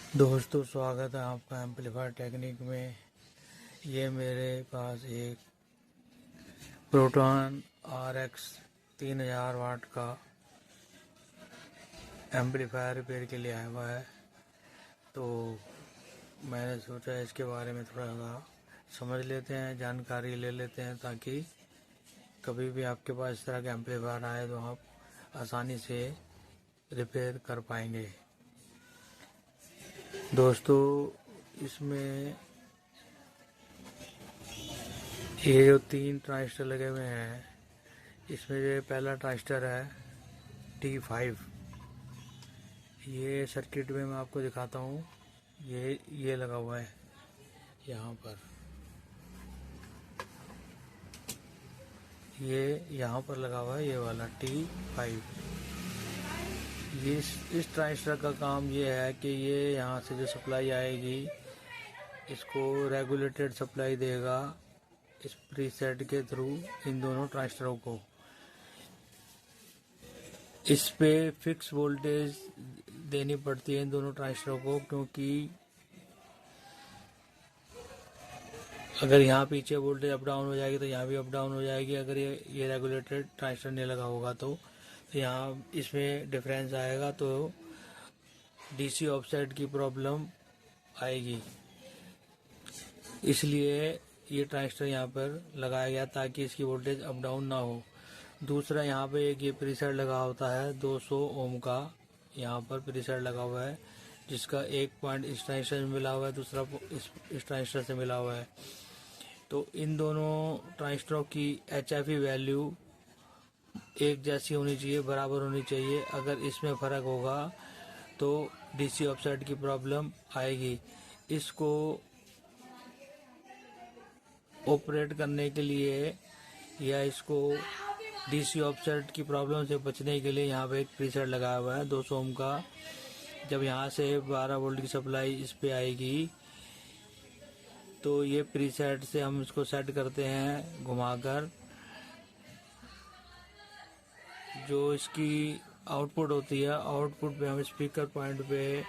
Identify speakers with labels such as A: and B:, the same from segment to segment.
A: दोस्तों, स्वागत है आपका एम्पलीफायर टेक्निक में। ये मेरे पास एक प्रोटॉन RX 3000 वाट का एम्पलीफायर रिपेयर के लिए आया हुआ है। तो मैंने सोचा इसके बारे में थोड़ा सा समझ लेते हैं, जानकारी ले लेते हैं, ताकि कभी भी आपके पास इस तरह का एम्पलीफायर आए तो आप आसानी से रिपेयर कर पाएंगे। दोस्तों, इसमें ये जो 3 ट्रांजिस्टर लगे हुए हैं, इसमें जो पहला ट्रांजिस्टर है T5। ये सर्किट में मैं आपको दिखाता हूँ। ये लगा हुआ है यहाँ पर। ये यहाँ पर लगा हुआ है, ये वाला T5। ये इस ट्रांजिस्टर का काम ये है कि ये यहाँ से जो सप्लाई आएगी, इसको रेगुलेटेड सप्लाई देगा इस प्रीसेट के थ्रू इन दोनों ट्रांजिस्टरों को। इस पे फिक्स वोल्टेज देनी पड़ती है इन दोनों ट्रांजिस्टरों को, क्योंकि अगर यहाँ पीछे वोल्टेज अप डाउन हो जाएगी तो यहाँ भी अप डाउन हो जाएगी। अगर ये रेगुलेटेड ट्रांजिस्टर नहीं लगा होगा तो यहाँ इसमें डिफरेंस आएगा, तो डीसी ऑफसेट की प्रॉब्लम आएगी। इसलिए ये ट्रांजिस्टर यहाँ पर लगाया गया ताकि इसकी वोल्टेज अप डाउन ना हो। दूसरा, यहाँ पे एक ये प्रीसेट लगा होता है 200 ओम का। यहाँ पर प्रीसेट लगा हुआ है, जिसका एक पॉइंट इस ट्रांजिस्टर से मिला हुआ है, दूसरा इस ट्रांजिस्टर से मिला हुआ है। तो इन दोनों ट्रांजिस्टरों की HFE वैल्यू एक जैसी होनी चाहिए, बराबर होनी चाहिए। अगर इसमें फ़र्क होगा तो डीसी ऑफसेट की प्रॉब्लम आएगी। इसको ऑपरेट करने के लिए या इसको डीसी ऑफसेट की प्रॉब्लम से बचने के लिए यहाँ पे एक प्रीसेट लगाया हुआ है 200 ओम का। जब यहाँ से 12 वोल्ट की सप्लाई इस पे आएगी तो ये प्रीसेट से हम इसको सेट करते हैं घुमाकर। जो इसकी आउटपुट होती है, आउटपुट पे हम स्पीकर पॉइंट पे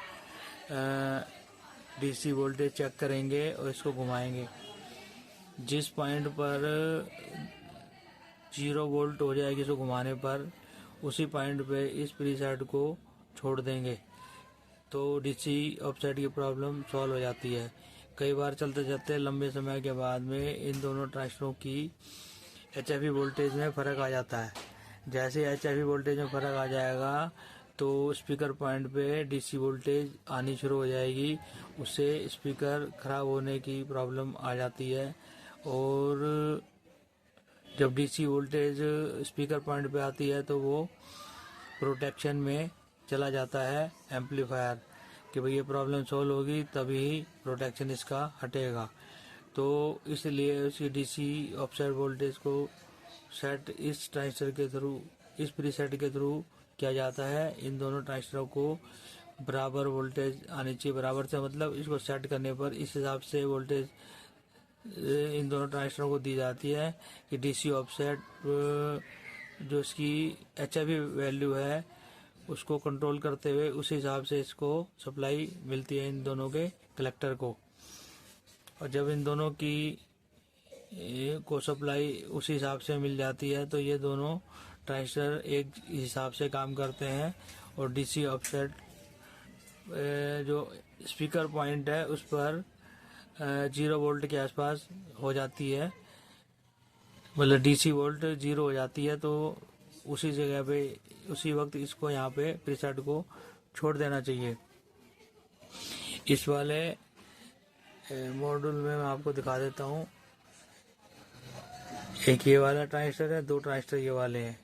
A: डीसी वोल्टेज चेक करेंगे और इसको घुमाएंगे। जिस पॉइंट पर 0 वोल्ट हो जाएगी इसको घुमाने पर, उसी पॉइंट पे इस प्रीसेट को छोड़ देंगे तो डीसी ऑफसेट की प्रॉब्लम सॉल्व हो जाती है। कई बार चलते चलते लंबे समय के बाद में इन दोनों ट्रांजिस्टरों की HFE वोल्टेज में फ़र्क आ जाता है। जैसे HFE वोल्टेज में फ़र्क आ जाएगा तो स्पीकर पॉइंट पे डीसी वोल्टेज आनी शुरू हो जाएगी। उससे स्पीकर ख़राब होने की प्रॉब्लम आ जाती है। और जब डीसी वोल्टेज स्पीकर पॉइंट पे आती है तो वो प्रोटेक्शन में चला जाता है एम्पलीफायर, कि भाई ये प्रॉब्लम सॉल्व होगी तभी प्रोटेक्शन इसका हटेगा। तो इसलिए उसकी डीसी ऑफसेट वोल्टेज को सेट इस ट्रांजिस्टर के थ्रू, इस प्रीसेट के थ्रू किया जाता है। इन दोनों ट्रांजिस्टरों को बराबर वोल्टेज आनी चाहिए। बराबर से मतलब इसको सेट करने पर इस हिसाब से वोल्टेज इन दोनों ट्रांजिस्टरों को दी जाती है कि डीसी ऑफसेट जो इसकी HFE वैल्यू है उसको कंट्रोल करते हुए उस हिसाब से इसको सप्लाई मिलती है इन दोनों के कलेक्टर को। और जब इन दोनों की को सप्लाई उस हिसाब से मिल जाती है तो ये दोनों ट्रांजिस्टर एक हिसाब से काम करते हैं और डीसी ऑफसेट जो स्पीकर पॉइंट है उस पर 0 वोल्ट के आसपास हो जाती है। मतलब डीसी वोल्ट 0 हो जाती है, तो उसी जगह पे उसी वक्त इसको यहाँ पे प्रीसेट को छोड़ देना चाहिए। इस वाले मॉड्यूल में मैं आपको दिखा देता हूँ। एक ये वाला ट्रांजिस्टर है, 2 ट्रांजिस्टर ये वाले हैं।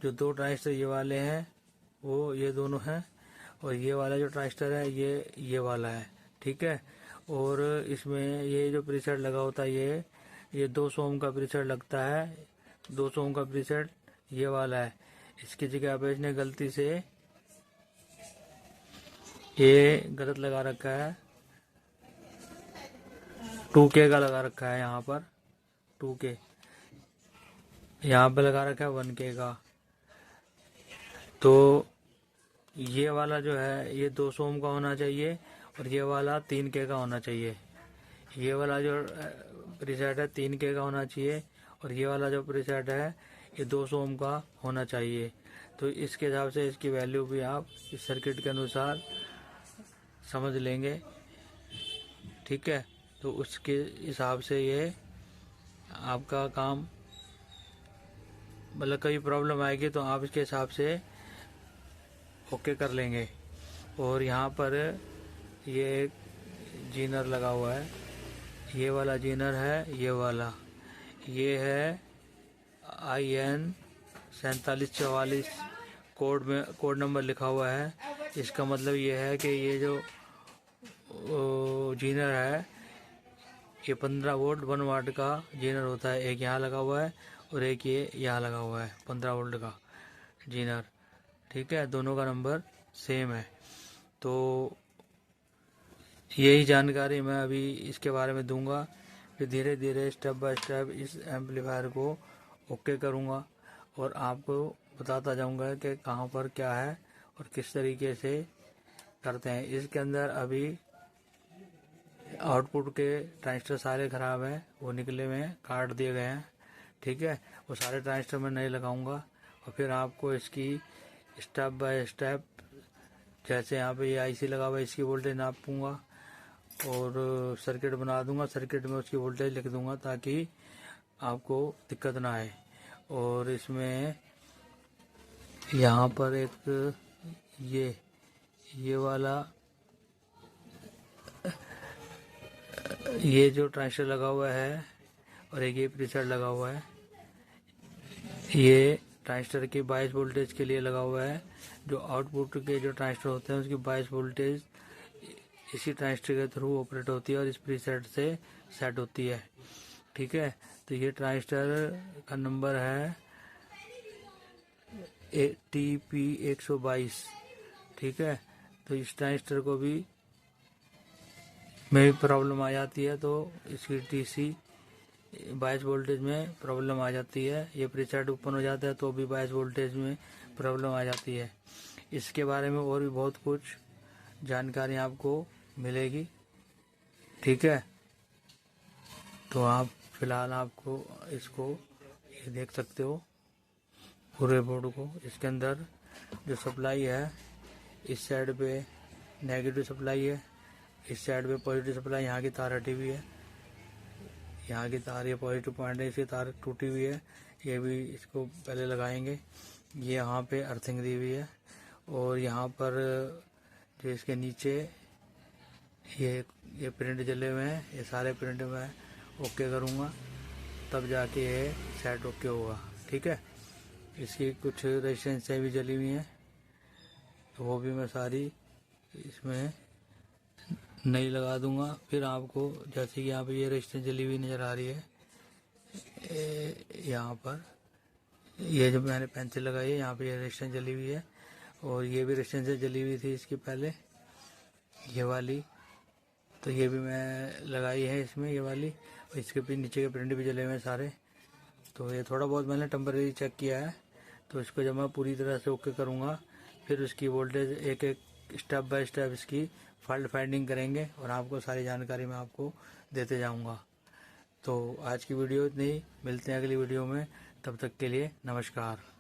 A: जो 2 ट्रांजिस्टर ये वाले हैं वो ये दोनों हैं, और ये वाला जो ट्रांजिस्टर है ये वाला है, ठीक है। और इसमें ये जो प्रीसेट लगा होता है ये 200 ओम का प्रीसेट लगता है। 200 ओम का प्रीसेट ये वाला है। इसकी जगह पे इसने गलती से ये गलत लगा रखा है, 2K का लगा रखा है। यहाँ पर 2K, यहाँ पे लगा रखा है 1K का। तो ये वाला जो है ये 200 ओम का होना चाहिए और ये वाला 3K का होना चाहिए। ये वाला जो प्रीसेट है 3K का होना चाहिए और ये वाला जो प्रीसेट है ये 200 ओम का होना चाहिए। तो इसके हिसाब से इसकी वैल्यू भी आप इस सर्किट के अनुसार समझ लेंगे, ठीक है। तो उसके हिसाब से ये आपका काम, मतलब कभी प्रॉब्लम आएगी तो आप इसके हिसाब से ओके कर लेंगे। और यहाँ पर ये एक जीनर लगा हुआ है, ये वाला जीनर है, ये है IN 4744 कोड नंबर लिखा हुआ है। इसका मतलब ये है कि ये जो जीनर है ये 15 वोल्ट 1 वाट का जीनर होता है। एक यहाँ लगा हुआ है और एक ये यहाँ लगा हुआ है 15 वोल्ट का जीनर, ठीक है। दोनों का नंबर सेम है। तो यही जानकारी मैं अभी इसके बारे में दूंगा, फिर धीरे धीरे स्टेप बाय स्टेप इस एम्पलीफायर को ओके करूंगा और आपको बताता जाऊंगा कि कहाँ पर क्या है और किस तरीके से करते हैं। इसके अंदर अभी आउटपुट के ट्रांजिस्टर सारे खराब हैं, वो निकले हुए हैं, काट दिए गए हैं, ठीक है। वो सारे ट्रांजिस्टर मैं नहीं लगाऊंगा और फिर आपको इसकी स्टेप बाय स्टेप, जैसे यहाँ पे ये IC लगा हुआ है इसकी वोल्टेज नापूंगा और सर्किट बना दूंगा, सर्किट में उसकी वोल्टेज लिख दूंगा ताकि आपको दिक्कत ना आए। और इसमें यहाँ पर एक ये वाला ये जो ट्रांजिस्टर लगा हुआ है और एक ये प्रीसेट लगा हुआ है, ये ट्रांजिस्टर की 22 वोल्टेज के लिए लगा हुआ है। जो आउटपुट के जो ट्रांजिस्टर होते हैं उसकी 22 वोल्टेज इसी ट्रांजिस्टर के थ्रू ऑपरेट होती है और इस प्रीसेट से सेट होती है, ठीक है। तो ये ट्रांजिस्टर का नंबर है TP122, ठीक है। तो इस ट्रांजिस्टर को भी में प्रॉब्लम आ जाती है तो इसकी TC 22 वोल्टेज में प्रॉब्लम आ जाती है। ये प्रीसेट ओपन हो जाता है तो भी 22 वोल्टेज में प्रॉब्लम आ जाती है। इसके बारे में और भी बहुत कुछ जानकारी आपको मिलेगी, ठीक है। तो आप फिलहाल आपको इसको ये देख सकते हो पूरे बोर्ड को। इसके अंदर जो सप्लाई है इस साइड पे नेगेटिव सप्लाई है, इस साइड पे पॉजिटिव सप्लाई। यहाँ की तार हटी हुई है, यहाँ की तार, ये पॉजिटिव पॉइंट है, इसकी तार टूटी हुई है, ये भी इसको पहले लगाएंगे। ये यहाँ पे अर्थिंग दी हुई है और यहाँ पर जो इसके नीचे ये प्रिंट जले हुए हैं, ये सारे प्रिंट मैं ओके करूँगा तब जाके ये सेट ओके होगा, ठीक है। इसकी कुछ रेजिस्टेंसें भी जली हुई हैं तो वो भी मैं सारी इसमें नहीं लगा दूंगा। फिर आपको जैसे कि यहाँ पे ये रेजिस्टेंस जली हुई नज़र आ रही है, यहाँ पर ये जो मैंने पेंसिल लगाई है यहाँ पे ये रेजिस्टेंस जली हुई है और ये भी रेजिस्टेंस जली हुई थी इसकी पहले, ये वाली। तो ये भी मैं लगाई है इसमें, ये वाली। और इसके भी नीचे के प्रिंट भी जले हुए हैं सारे। तो ये थोड़ा बहुत मैंने टेम्परेरी चेक किया है। तो इसको जब मैं पूरी तरह से ओके करूँगा फिर उसकी वोल्टेज एक एक स्टेप बाय स्टेप इसकी फॉल्ट फाइंडिंग करेंगे और आपको सारी जानकारी मैं आपको देते जाऊंगा। तो आज की वीडियो इतनी ही, मिलते हैं अगली वीडियो में, तब तक के लिए नमस्कार।